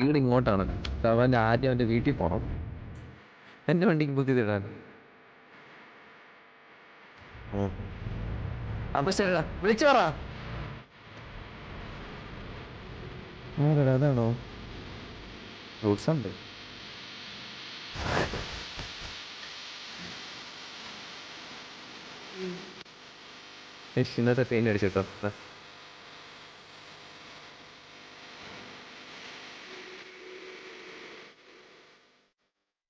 വീട് ഇങ്ങോട്ടാണ്. അവൻ്റെ ആദ്യം അവൻ്റെ വീട്ടിൽ പോകണം. എൻ്റെ വണ്ടിക്ക് ബുദ്ധി തരാൻ. അപ്പൊ ശരിടാ, വിളിച്ചു പറ. അതാണോ ഫ്രൂട്ട്സ് ഉണ്ട്. ഇന്നത്തെ പെയിന്റ് അടിച്ചിട്ടോ.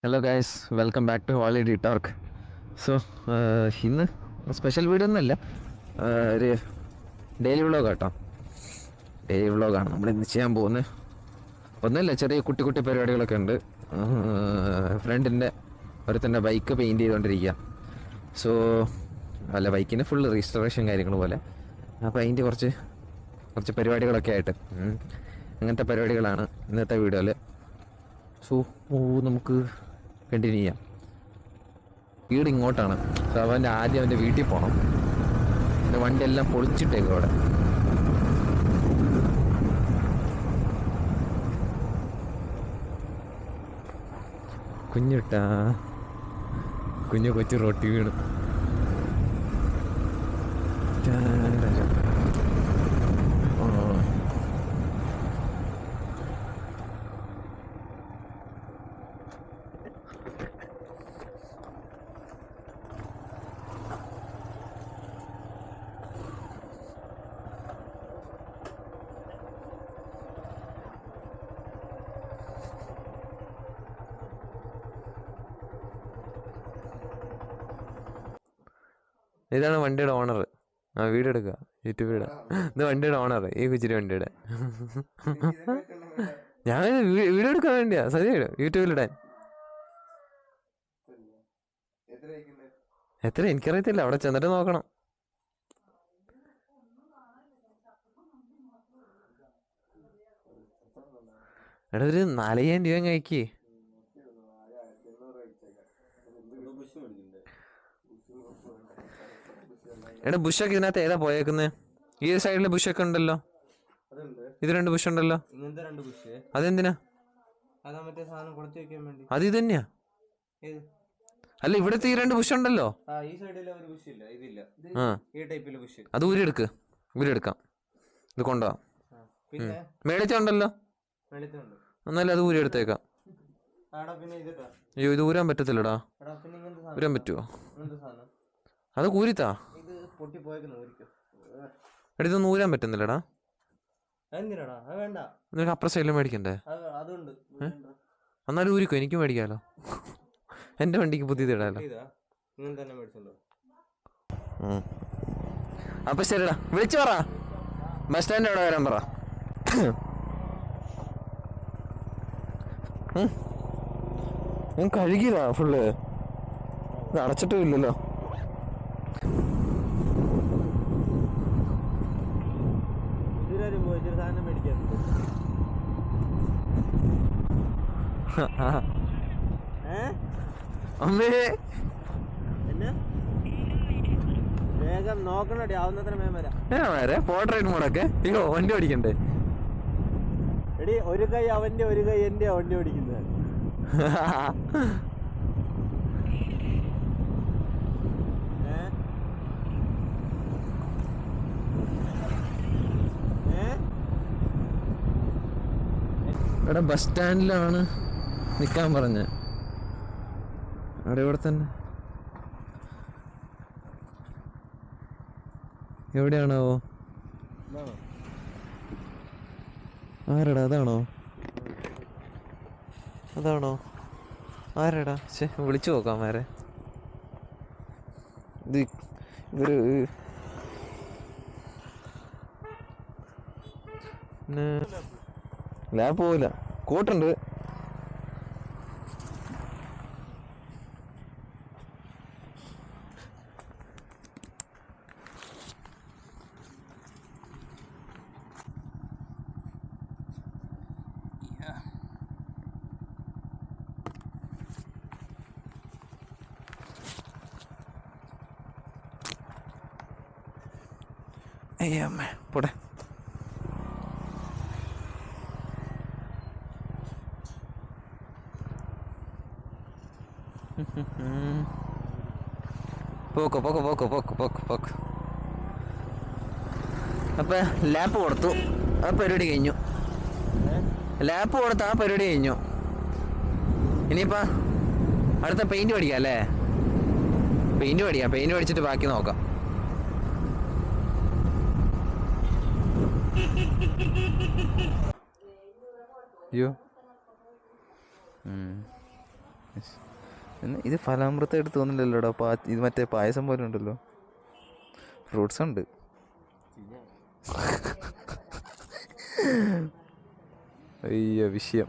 Hello guys, welcome back to holiday talk. So ഇന്ന് സ്പെഷ്യൽ വീഡിയോ ഒന്നുമല്ല, ഒരു ഡെയിലി വ്ളോഗ് കേട്ടോ. ഡെയിലി വ്ളോഗാണ് നമ്മൾ ഇന്ന് ചെയ്യാൻ പോകുന്നത്. ഒന്നുമില്ല, ചെറിയ കുട്ടി കുട്ടി പരിപാടികളൊക്കെ ഉണ്ട്. ഫ്രണ്ടിൻ്റെ ഒരുത്തൻ്റെ ബൈക്ക് പെയിൻറ് ചെയ്തുകൊണ്ടിരിക്കുക. സോ അല്ല, ബൈക്കിന് ഫുൾ രജിസ്ട്രേഷൻ കാര്യങ്ങൾ പോലെ. അപ്പോൾ അതിൻ്റെ കുറച്ച് പരിപാടികളൊക്കെ ആയിട്ട് അങ്ങനത്തെ പരിപാടികളാണ് ഇന്നത്തെ വീഡിയോയിൽ. സോ നമുക്ക് കണ്ടിന്യൂ ചെയ്യാം. വീട് ഇങ്ങോട്ടാണ്. സോ ആദ്യം അവൻ്റെ വീട്ടിൽ പോകണം. എൻ്റെ വണ്ടിയെല്ലാം പൊളിച്ചിട്ടേക്കും അവിടെ. കുഞ്ഞു കൊച്ചു റൊട്ടി വീണ്. ഇതാണ് വണ്ടിയുടെ ഓണർ. വീഡിയോ എടുക്കുക, യൂട്യൂബിൽ ഇടാം. ഇത് വണ്ടിയുടെ ഓണർ, ഈ കുച്ചിരി വണ്ടിയുടെ. ഞാൻ വീഡിയോ എടുക്കാൻ വേണ്ടിയാ, സത്യം യൂട്യൂബിലിടാൻ. എത്ര എനിക്കറിയത്തില്ല, അവിടെ ചെന്നിട്ട് നോക്കണം. എടാ ഒരു 4000 രൂപ കഴിക്കേ. എടാ ബുഷൊക്കെ ഇതിനകത്ത് ഏതാ പോയേക്കുന്നത്? ഈ സൈഡിലെ ബുഷൊക്കെ ഉണ്ടല്ലോ, ഇത് 2 ബുഷ് ഉണ്ടല്ലോ. അതെന്തിനാ? അത് ഇത് തന്നെയാ? അല്ല, ഇവിടുത്തെ ഈ 2 ബുഷ് ഉണ്ടല്ലോ. അത് ഊരിയെടുക്കാം. ഇത് കൊണ്ടുപോവാം. മേടിച്ചുണ്ടല്ലോ, എന്നാലും അത് ഊരിയെടുത്തേക്കാം. അയ്യോ, ഇത് ഊരാൻ പറ്റത്തില്ലടാ. ഊരാൻ പറ്റുമോ? അത് ഊരിത്താ. എടാ ഇതൊന്നും ഊരാൻ പറ്റുന്നില്ലടാ. നിനക്ക് അപ്പുറ സൈഡിൽ മേടിക്കണ്ടേ? എന്നാലും ഊരിക്കോ, എനിക്ക് മേടിക്കാലോ. എൻ്റെ വണ്ടിക്ക് പുതിയത് ഇടാലോ. അപ്പൊ ശരിടാ, വിളിച്ചു പറ. ബസ് സ്റ്റാൻഡ് അവിടെ വരാൻ പറ. ഞാൻ കഴുകിയതാ ഫുള്ള്, ഇത് അടച്ചിട്ടും ഇല്ലല്ലോ. അമ്മേ വേഗം നോക്കണടി, ആവുന്നത്ര പോർട്രേറ്റ് മോഡൊക്കെ. അയ്യോ, വണ്ടി ഓടിക്കണ്ടേ? എടി, ഒരു കൈ അവന്റെ ഒരു കൈ എന്റെ വണ്ടി ഓടിക്കുന്നത്. ഇവിടെ ബസ് സ്റ്റാൻഡിലാണ് നിൽക്കാൻ പറഞ്ഞ. ഇവിടെ തന്നെ എവിടെയാണോ? ആരടാ? അതാണോ? ആരടാ? വിളിച്ചു നോക്കാം ആരെ. ഇത് ഇവര് ലാബ് പോവില്ല. കോട്ടുണ്ട്. അമ്മ പോട്ടെ. പോക്കോ പോക്കോ പോക്കോ പോക്കോ പോക്കോ പോക്കോ. അപ്പം ലാപ്പ് കൊടുത്തു, ആ പരിപാടി കഴിഞ്ഞു. ലാപ്പ് കൊടുത്ത് ആ പരിപാടി കഴിഞ്ഞു. ഇനിയിപ്പോൾ അടുത്ത പെയിൻറ്റ് പഠിക്കാം അല്ലേ? പെയിൻറ്റ് പഠിച്ചിട്ട് ബാക്കി നോക്കാം. അയ്യോ, ഇത് ഫലാമൃതം എടുത്ത് തോന്നില്ലല്ലോടാ. ഇത് മറ്റേ പായസം പോലെ ഉണ്ടല്ലോ. ഫ്രൂട്ട്സ് ഉണ്ട്. അയ്യോ വിഷയം.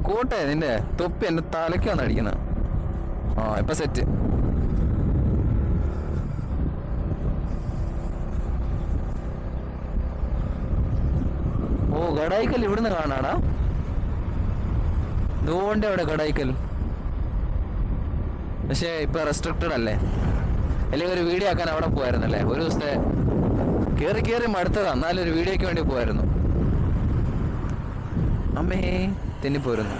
കോട്ടെ നിന്റെ തൊപ്പി എൻ്റെ തലയ്ക്കാണ് അടിക്കുന്നത്. ആ ഇപ്പം സെറ്റ്. ഓ ഗഡായിക്കൽ ഇവിടുന്ന് കാണാടാ. ദൂണ്ട് അവിടെ ഗഡായിക്കൽ. പക്ഷേ ഇപ്പൊ റെസ്ട്രിക്റ്റഡ് അല്ലേ? അല്ലെങ്കിൽ ഒരു വീഡിയോ ആക്കാൻ അവിടെ പോയായിരുന്നല്ലേ? ഒരു ദിവസത്തെ കയറി മടുത്തതാ. എന്നാലും ഒരു വീഡിയോക്ക് വേണ്ടി പോയായിരുന്നു. അമ്മേ തെന്നിപ്പോയിരുന്നു.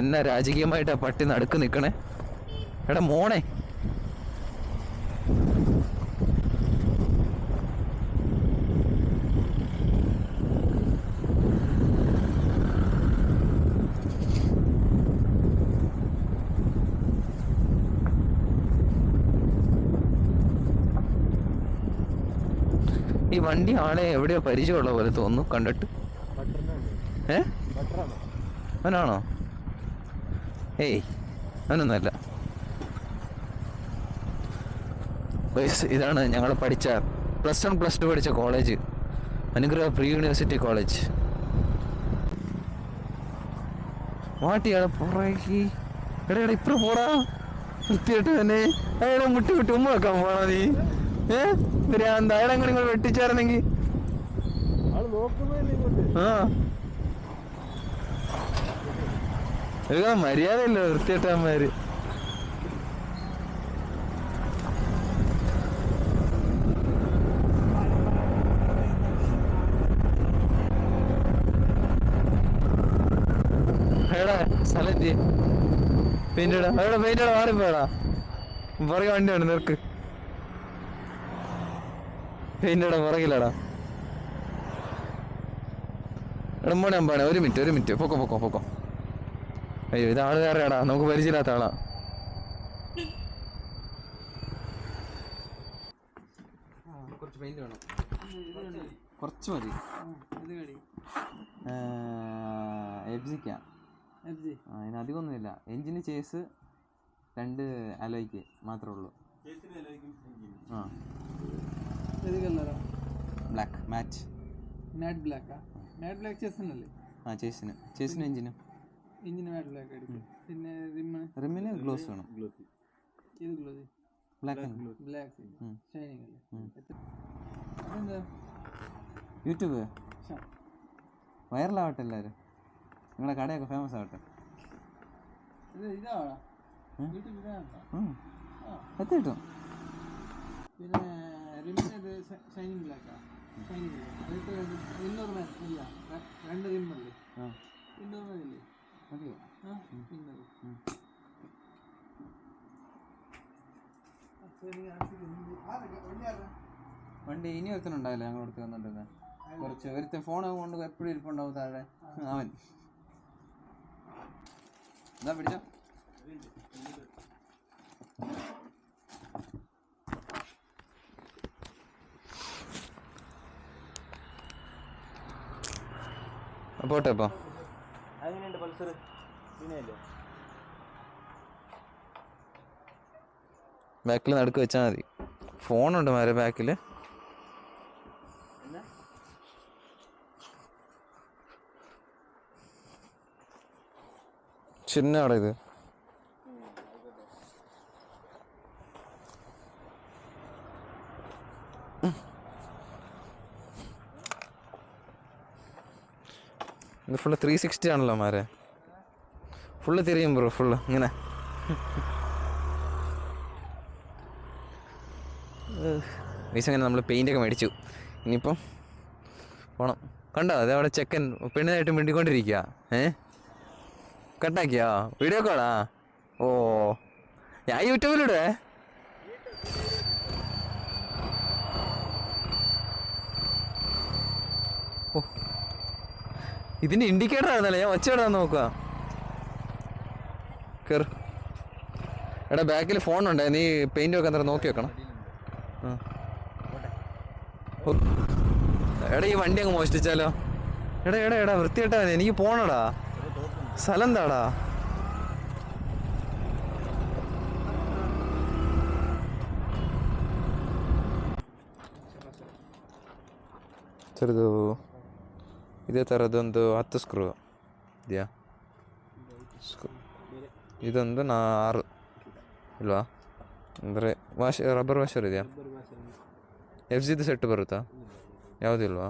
എന്നാ രാജകീയമായിട്ടാ പട്ടി നടുക്ക് നിക്കണേ. എടാ മോണേ, ഈ വണ്ടി ആളെ എവിടെയോ പരിചയമുള്ള പോലെ തോന്നുന്നു കണ്ടിട്ട്. അവനാണോ? ഏയ് അവനൊന്നുമല്ല. ഇതാണ് ഞങ്ങൾ പഠിച്ച +1 +2 പഠിച്ച കോളേജ്, അനുഗ്രഹ പ്രീ യൂണിവേഴ്സിറ്റി കോളേജ്. മാട്ടിയാളെ പുറകി. എടാ ഇപ്പുറം പോടാ, വൃത്തിയായിട്ട് തന്നെ. അയാളെ മുട്ടി ഉമ്മ വെക്കാൻ പോണാ നീ? എന്താ അയാളെങ്ങനെ നിങ്ങൾ വെട്ടിച്ചേർന്നെങ്കിൽ? ആ മര്യാദയില്ല വൃത്തിയേട്ടന്മാര്. എടാ സ്ഥലം പെയിന്റടാ, അവിടെ പെയിന്റടാ മാറിപ്പോയടാ. പുറകെ വണ്ടിയാണ്, നിർക്ക്. പെയിന്റടാ പുറകിലടാ. എടാ മോനെ അമ്പാണ്. ഒരു മിനിറ്റ് പൊക്കോ. അയ്യോ ഇത് ആള് വേറെയാടാ, നമുക്ക് പരിചയമില്ലാത്ത ആളാ. കുറച്ച് പെയിന്റ് വേണം. കുറച്ച് മതി. എഫ്ജിക്കാ. അതിന് അധികമൊന്നുമില്ല. എഞ്ചിന് ചേസ് 2 അലോയ്ക്ക് മാത്രമേ ഉള്ളൂ. ആ ബ്ലാക്ക് മാറ്റ് ബ്ലാക്കാ? മാറ്റ് ബ്ലാക്ക് ചേസിനല്ലേ? ആ ചേസിനും എഞ്ചിനും. മാറ്റ് ബ്ലാക്ക് അടിക്കും. പിന്നെ റിമ്മിന് ഗ്ലോസ് വേണം. ഇത് ഗ്ലോസ് ബ്ലാക്ക് ഷൈനിങ് അല്ലേ? അതെന്താ? യൂട്യൂബ് വൈറലാവട്ടെ എല്ലാവരും. നിങ്ങളുടെ കടയൊക്കെ ഫേമസ് ആവട്ടെ. ഇതാണോ എത്തിയിട്ടും? പിന്നെ റിമ്മിന് ഷൈനിങ് ബ്ലാക്കാ? ഷൈനിങ് ഇന്നൊരു ഇല്ല, 2 റിമ്മല്ലേ? ഇന്നൊരു മതില്ലേ? അതെയോ? വണ്ടി ഇനി ഒരുത്തനുണ്ടാവില്ല ഞങ്ങൾ അടുത്ത് വന്നിട്ടുണ്ടെന്ന്. കുറച്ച് ഒരുത്ത ഫോൺ കൊണ്ട് എപ്പോഴും ഇരിപ്പുണ്ടാവും താഴെ. അവൻ എന്താ പിടിച്ചോ? പോട്ടെ. ഇപ്പോൾ ബാക്കിൽ നടുക്ക് വെച്ചാൽ മതി. ഫോണുണ്ട് മാരെ ബാക്കിൽ. ചിഹ്നമാണ് ഇത്. ഇത് ഫുള്ള് 360 ആണല്ലോ മാരെ. ഫുള്ള് തിരിയും ബ്രോ, ഫുള്ള് ഇങ്ങനെ. അങ്ങനെ നമ്മൾ പെയിൻ്റൊക്കെ മേടിച്ചു. ഇനിയിപ്പം പോണം. കണ്ടോ അതെ അവിടെ ചെക്കൻ പെണ്ണിനായിട്ട് മിണ്ടിക്കൊണ്ടിരിക്കുക. കട്ടാക്കിയാ വീഡിയോ കോളാ? ഓ ഞാൻ യൂട്യൂബിലിടുവേ. ഓ ഇതിൻ്റെ ഇൻഡിക്കേറ്റർ ആയിരുന്നല്ലേ, ഞാൻ ഒച്ചയിടാൻ നോക്കുക. കയറ്. എടാ ബാക്കിൽ ഫോണുണ്ടേ, നീ പെയിന്റ് വെക്കാൻ തരാം, നോക്കി വെക്കണം. എടാ ഈ വണ്ടി അങ്ങ് മോഷ്ടിച്ചാലോ? എടാ എടാ എടാ വൃത്തിയായിട്ടാ മതി, എനിക്ക് പോണടാ. സ്ഥലം എന്താടാ? ಥರದ್ದು ಇದೇ ಥರದ್ದೊಂದು 10 ಸ್ಕ್ರೂ ಇದೆಯಾ? ಇದೊಂದು 6 ಇಲ್ವಾ? ಅಂದರೆ ರಬ್ಬರ್ ವಾಷರ್ ಇದೆಯಾ? FGದು ಸೆಟ್ ಬರುತ್ತಾ? ಯಾವುದಿಲ್ವಾ?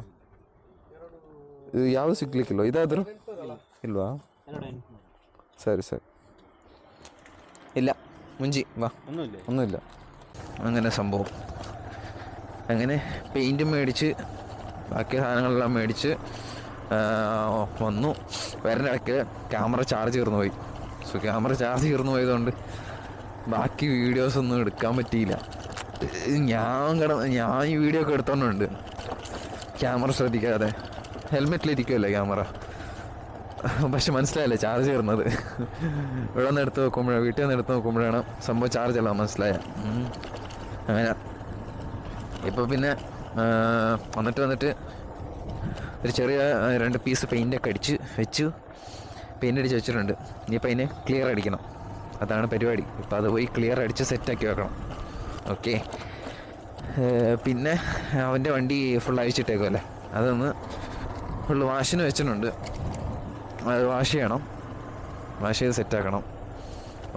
ಇದು ಯಾವುದು ಸಿಗ್ಲಿಕ್ಕಿಲ್ವ? ಇದಾದರೂ ಇಲ್ವಾ? ಸರಿ ಸರಿ, ഇല്ല മുഞ്ചി വാ, ഒന്നുമില്ല. അങ്ങനെ സംഭവം. അങ്ങനെ പെയിൻറ്റും മേടിച്ച് ബാക്കി സാധനങ്ങളെല്ലാം മേടിച്ച് വന്നു. വരുന്നിടയ്ക്ക് ക്യാമറ ചാർജ് തീർന്നു പോയി. സോ ക്യാമറ ചാർജ് തീർന്നു പോയതുകൊണ്ട് ബാക്കി വീഡിയോസൊന്നും എടുക്കാൻ പറ്റിയില്ല. ഞാൻ ഈ വീഡിയോ ഒക്കെ എടുത്തോണ്ടുണ്ട് ക്യാമറ ശ്രദ്ധിക്കാതെ. ഹെൽമെറ്റിലിരിക്കുമല്ലോ ക്യാമറ, പക്ഷെ മനസ്സിലായില്ല ചാർജ് തീർന്നത്. ഇവിടെ നിന്ന് എടുത്ത് നോക്കുമ്പോഴാണ്, വീട്ടിൽ നിന്ന് എടുത്ത് നോക്കുമ്പോഴാണ് സംഭവം ചാർജ് അല്ല മനസ്സിലായ. അങ്ങനെ ഇപ്പോൾ പിന്നെ വന്നിട്ട് ഒരു ചെറിയ 2 പീസ് പെയിൻ്റൊക്കെ അടിച്ച് വെച്ചു. പെയിൻ്റ് അടിച്ച് വെച്ചിട്ടുണ്ട്. ഇനിയിപ്പോൾ അതിന് ക്ലിയർ അടിക്കണം, അതാണ് പരിപാടി. ഇപ്പോൾ അത് പോയി ക്ലിയർ അടിച്ച് സെറ്റാക്കി വെക്കണം. ഓക്കെ. പിന്നെ അവൻ്റെ വണ്ടി ഫുൾ അഴിച്ചിട്ടേക്കുമല്ലേ, അതൊന്ന് ഫുള്ള് വാഷിന് വെച്ചിട്ടുണ്ട്. അത് വാഷ് ചെയ്യണം, വാഷ് ചെയ്ത് സെറ്റാക്കണം.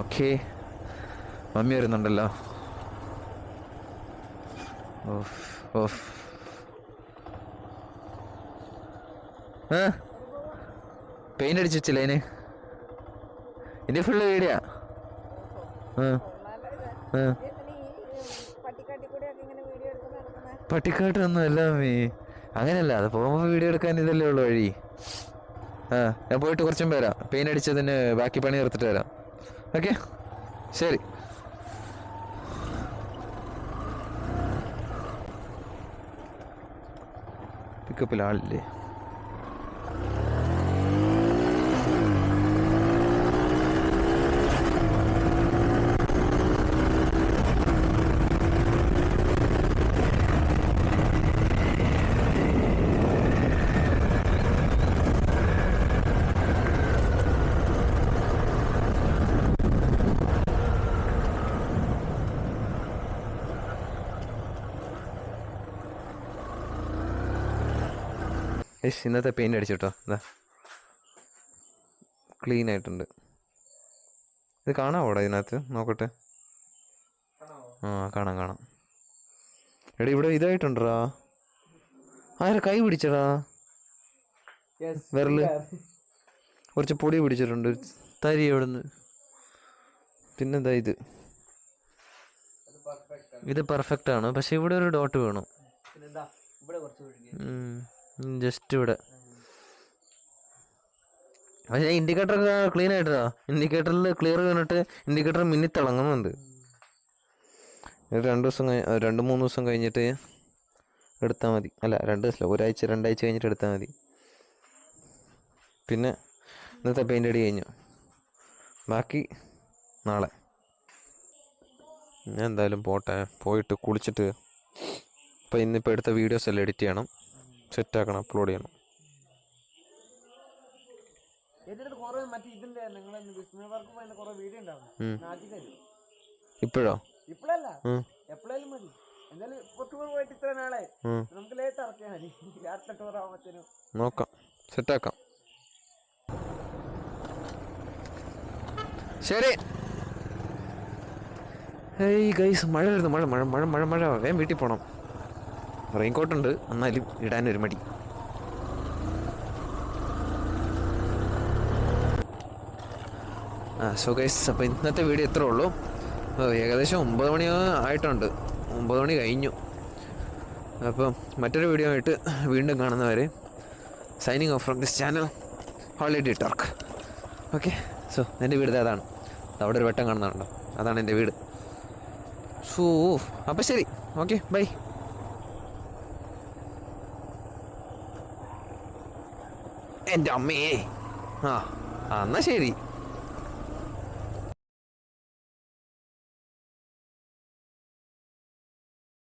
ഓക്കെ. മമ്മി വരുന്നുണ്ടല്ലോ. Of of. പെയിൻ്റ് അടിച്ച് വെച്ചില്ല അതിന്? എൻ്റെ ഫുള്ള് വീഡിയോ. പട്ടിക്കാട്ടൊന്നും അല്ല മമ്മി, അങ്ങനെയല്ല. അത് പോകുമ്പോൾ വീഡിയോ എടുക്കാൻ ഇതല്ലേ ഉള്ളു വഴി. ഞാൻ പോയിട്ട് കുറച്ചും വരാം. പെയിൻ്റ് അടിച്ചതിന് ബാക്കി പണി നിർത്തിട്ട് വരാം. ഓക്കെ ശരി. പിക്കപ്പിൽ ആളില്ലേ? ഇന്നത്തെ പെയിൻ്റ് അടിച്ചിട്ടോ, ഇതാ ക്ലീൻ ആയിട്ടുണ്ട്. ഇത് കാണാവോടാ ഇതിനകത്ത്? നോക്കട്ടെ. കാണാം. എടാ ഇവിടെ ഇതായിട്ടുണ്ടടാ. ആരെ കൈ പിടിച്ചടാ? വിരല് കുറച്ച് പൊടി പിടിച്ചിട്ടുണ്ട്, തരി എവിടെ നിന്ന്. പിന്നെന്താ ഇത് പെർഫെക്റ്റ് ആണ്, പക്ഷെ ഇവിടെ ഒരു ഡോട്ട് വേണം. ജസ്റ്റ് ഇവിടെ. പക്ഷേ ഇൻഡിക്കേറ്റർ ക്ലീൻ ആയിട്ടാ. ഇൻഡിക്കേറ്ററിൽ ക്ലിയർ കഴിഞ്ഞിട്ട് ഇൻഡിക്കേറ്റർ മിന്നിത്തിളങ്ങുന്നുണ്ട്. 2-3 ദിവസം കഴിഞ്ഞിട്ട് എടുത്താൽ മതി. അല്ല 2 ദിവസമല്ല, 1-2 ആഴ്ച കഴിഞ്ഞിട്ട് എടുത്താൽ മതി. പിന്നെ ഇന്നത്തെ പെയിൻ്റ് അടി കഴിഞ്ഞു, ബാക്കി നാളെ. ഞാൻ എന്തായാലും പോയിട്ട് കുളിച്ചിട്ട് ഇപ്പം ഇന്നിപ്പോൾ എടുത്ത വീഡിയോസ് എല്ലാം എഡിറ്റ് ചെയ്യണം, സെറ്റാക്കണം, അപ്ലോഡ് ചെയ്യണം. ഇപ്പോഴോ? നോക്കാം, സെറ്റാക്കാം. ശരി. ഏയ് ഗൈസ്, മഴ വരുന്നു. മഴ വേഗം വീട്ടിൽ പോകണം. റെയിൻകോട്ടുണ്ട്, എന്നാലും ഇടാനൊരു മടി. സോ ഗൈസ്, അപ്പോൾ ഇന്നത്തെ വീഡിയോ ഇത്രേ ഉള്ളൂ. ഏകദേശം 9 മണി ആയിട്ടുണ്ട്, 9 മണി കഴിഞ്ഞു. അപ്പം മറ്റൊരു വീഡിയോ ആയിട്ട് വീണ്ടും കാണുന്നവരെ signing off from this channel holiday torque. Okay, so എൻ്റെ വീട് അതാണ്. അവിടെ ഒരു വെട്ടം കാണുന്നുണ്ടോ? അതാണ് എൻ്റെ വീട്. സോ അപ്പം ശരി, ഓക്കെ, ബൈ. എൻ്റെ അമ്മേ. ആ എന്നാൽ ശരി.